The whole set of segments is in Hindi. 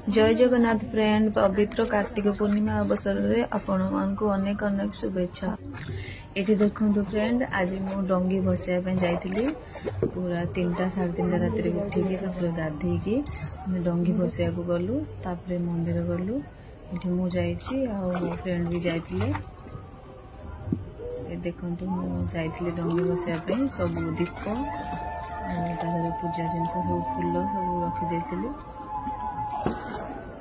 जय जगन्नाथ फ्रेंड पवित्र कार्तिक पूर्णिमा अवसर में आपण मानक अनेक अनेक शुभेच्छा। ये देखो फ्रेंड आज मु डंगी भसाइबा जाइली पूरा 3टा 3:30 राति उठिकी गाधेकी डंगी भसाइक गलु तापर मंदिर गलु ये मु जाइए मो फ्रेंड भी जाइए। देखो मु जाइली डंगी भसाइबा सब दीप पूजा जिनस सब फूल सब रखिदे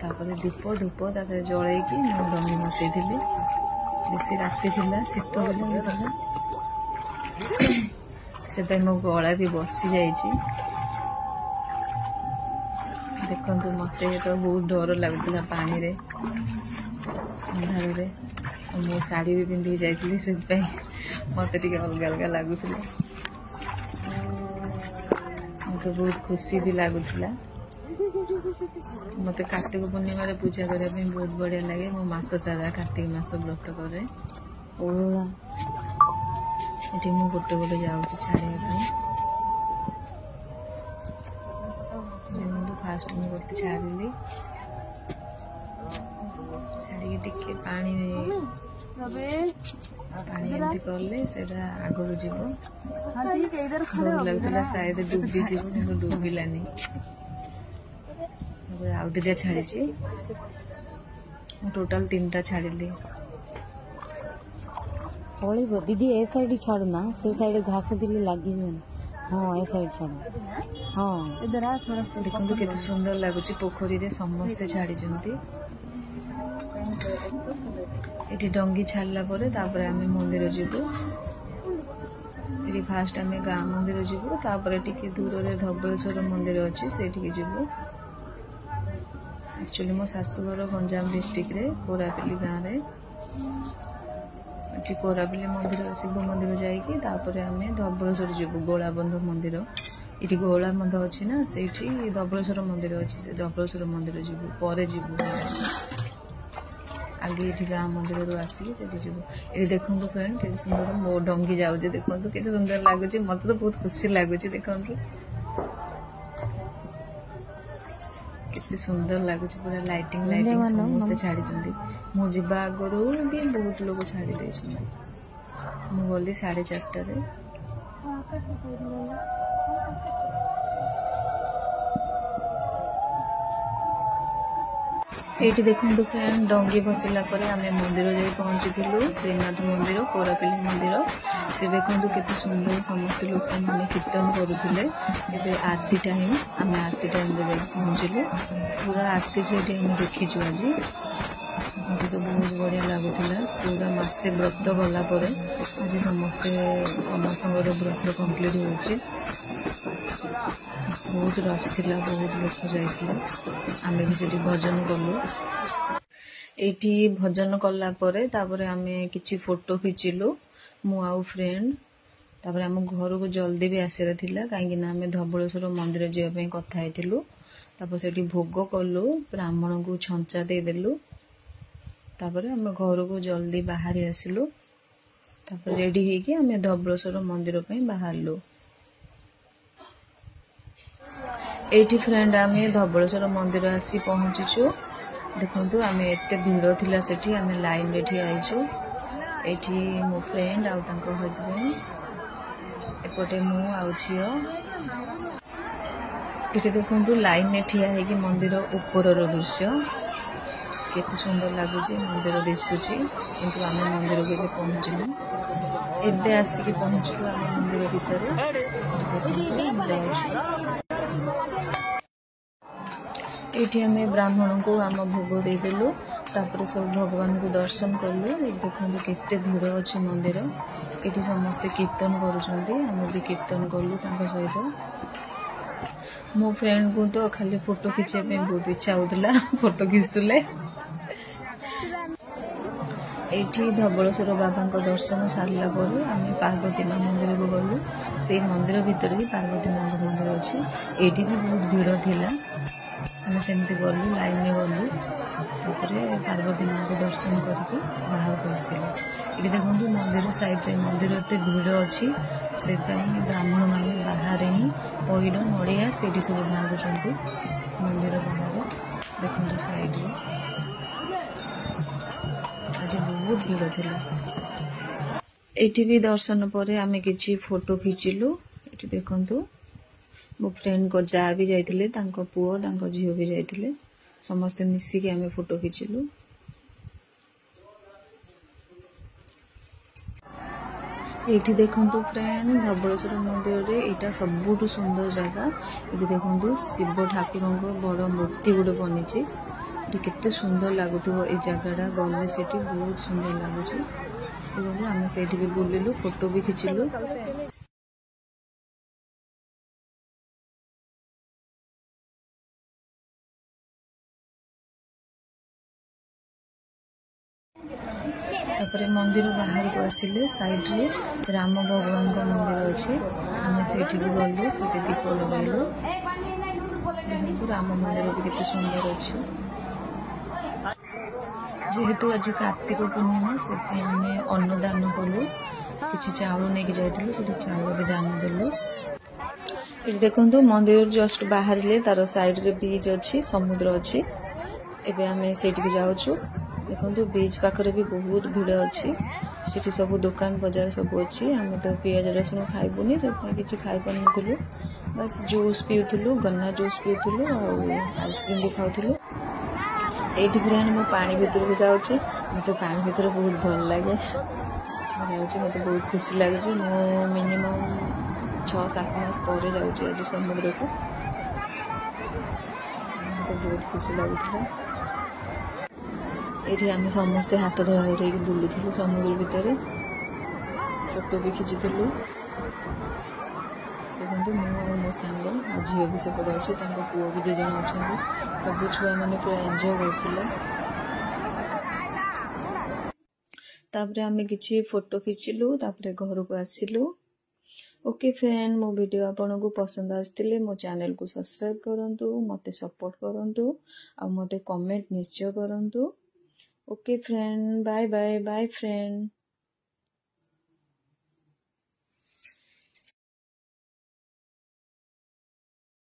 तापर दीप धूप जलैकी डंगी भसई बेसी राति थिला शीत बेला से मो गला भी बसी जाइए। देखो मत तो बहुत डर लगुला पानी रे अंधार मो शाढ़ी भी पिंधि जाइली से मत अलग अलग लगुला मत बहुत खुशी भी लगुला। मत कार्तिक पूर्णिमा पूजा करने बहुत बढ़िया लगे। मो मास सारा कार्तिक मास व्रत करे ये मुझे गोटे गोटे जाऊँ छाड़िया फास्ट मुझे गोटे छाड़ी छाड़ी टिके पानी एमती कले से आगू जीव डर लगुला शायद डुबी जीव कि डुबिलानी आउ 2टा छाड़ी टोटाल 3टा छाड़ी पड़ो दीदी ए साइड छाड़ना से साइड घास दिले लगी हाँ ए साइड छाड़ हाँ देखो केते सुंदर लगुच पोखरी रे समस्ते छाड़ी ये डंगी छाड़ला तापर आम मंदिर जीवु ये फास्ट आम गाँ मंदिर जीवु तापर टिके दूर रे धबलेश्वर मंदिर अच्छी से जीवु। एक्चुअली मो शाशुघर गंजाम डिस्ट्रिक्ट रे कोरापिली गाँव रे कोरापिली मंदिर शिव मंदिर जाइकी तापर आम धबलेश्वर जीवु गोलाबंध मंदिर ये गोलाबंध अच्छी ना से धबलेश्वर मंदिर अच्छी से धबलेश्वर मंदिर जीवु पर जीवु आगे ये गाँ मंदिर आसिक से जीवु। ये देखो फ्रेंड के सुंदर मो डंगी जाऊे देखो के सुंदर लगुच मत तो बहुत खुशी लगुच देखो केते सुंदर लगुच पूरा लाइटिंग लाइटिंग समस्ते छाड़ी मु जीवा आगु भी बहुत लोग छाड़ी मु गली 4:30 ये देखो फ्रेंड डंगी भसला आम मंदिर जाई पहुंचीलु श्रीनाथ मंदिर कोरापिली मंदिर से देखो केते सुंदर समस्त लोक मैंने कीर्तन करुले आरती टाइम आम आरती टाइम पहुंचलु पूरा आरती से देखीचु आज मत तो बहुत बढ़िया लगुला पूरा मसे व्रत गला आज समस्त व्रत कंप्लीट हो बहुत रस थिला बहुत लोक जाइए आम भी से भजन कलु ये भजन कला तापर आम कि फोटो खिंचलु मु आउ फ्रेंड तापर आम घर को जल्दी भी आसार थिला कहीं आम धबलेश्वर मंदिर जावाई कथा तापर से भोग कलु ब्राह्मण को छंचा देदेलु तापर आम घर को जल्दी बाहरी आसिलु तापर रेडी होगी आम धबलेश्वर मंदिर बाहरलु। ये फ्रेंड आम धबलेश्वर मंदिर आसी पहुँचीचु देखु आम एत भीड़ थिला सेठी आम लाइन रे ठिया आइचु एठी मो फ्रेंड आउ तांको हजबैंड एपटे मु आउ झियो ये देखु लाइन रे ठिया है कि मंदिर ऊपर दृश्य केते सुंदर लगुच मंदिर दिशुची किंतु आम मंदिर के पहुँचलु एबे आसिक पहुँचलु आम मंदिर भितर ये आम ब्राह्मण को आम भोग देदेलु तापर सब भगवान को दर्शन कलु देखो केते भीड़ अच्छे मंदिर ये समस्ते कीर्तन करुँच भी कीर्तन कलु सहित मो फ्रेंड को तो खाली फोटो खींचे बहुत इच्छा होता फोटो खींचुले ये धबलेश्वर बाबा दर्शन सारा पर आम पार्वती माँ मंदिर को गलु से मंदिर भितर ही पार्वती माँ मंदिर अच्छी ये भी बहुत भीड़ थिला आम सेमती गलु लाइन गलु पार्वती माँ को दर्शन करके बाहर को आसिलु ये देखो मंदिर साइड मंदिर एत भीड़ अच्छी से ब्राह्मण मैंने बाहर ही पैड नड़िया से सब मांगुंट मंदिर बाहर देखो साइड रे आज बहुत भीड़ थिला। एठी भी दर्शन पर आम किसी फोटो खींचलु। ये देखु मो फ्रेंड को जा भी जाइथिले, तांको पुओ तांको झियो भी जाइथिले, समस्ते मिसिकी आम फोटो खींचलु। ये देखु फ्रेंड धवलेश्वर मंदिर रे एटा सबुठु सुंदर जगह। ये देखु शिव ठाकुर बड़ मूर्ति गोटे बनी, केते सुंदर लगुव ये जगह गले से बहुत सुंदर लगुच। आम से बुलिलु, फोटो भी खींचलु। तापर मंदिर बाहर को आसिले साइड रे राम भगवान को मंदिर अच्छे, आम से गलु, से दीप लगेलु। देखो राम मंदिर भी केते सुंदर अच्छे। जेहेतु आज कार्तिक पूर्णिमा से आम अन्नदान कलु, किसी चाउल नहीं जाइलु, से चाउल भी दान देलु। ये देखो मंदिर जस्ट बाहर तार साइड रे बीच अच्छी, समुद्र अच्छी। एबे आम से जाऊँ। देखो बीच पाखरे भी बहुत भीड़ अच्छी, सीटी सब दुकान बजार सब अच्छी। आम तो पियाज रसुण खाइबुनी, से किसी खाई पारूँ, बस जूस पीउलु, गन्ना जूस पीउलु और आइसक्रीम भी खाऊलु। ये फ्रेंड मो पानी भितर को जाऊँगी, मत पानी भितर बहुत भल लगे, जाऊँगी मत बहुत खुशी लगे। मो मिनिमम 6-7 मास पर जाऊँगी आज समुद्र को, मत बहुत खुशी लगुला। ये आम समस्ते हाथ धरा धर बुलूलु समुद्र भितर, फोटो भी खींचीलु। देखो मो सांग आ झील भी सेपटे अच्छे, पुओ भी 2 जन अच्छा, सब छुआ मैंने पूरा एंजॉय करथिले। तापरे आमे किछि फोटो खींचलु, तापरे घर को आसिलु। ओके फ्रेंड, मो वीडियो आपन को पसंद आस्तिले मो चैनल को सब्सक्राइब करंतु, मते सपोर्ट करंतु आ मते कमेंट निश्चय करंतु। Okay friend, bye bye bye friend.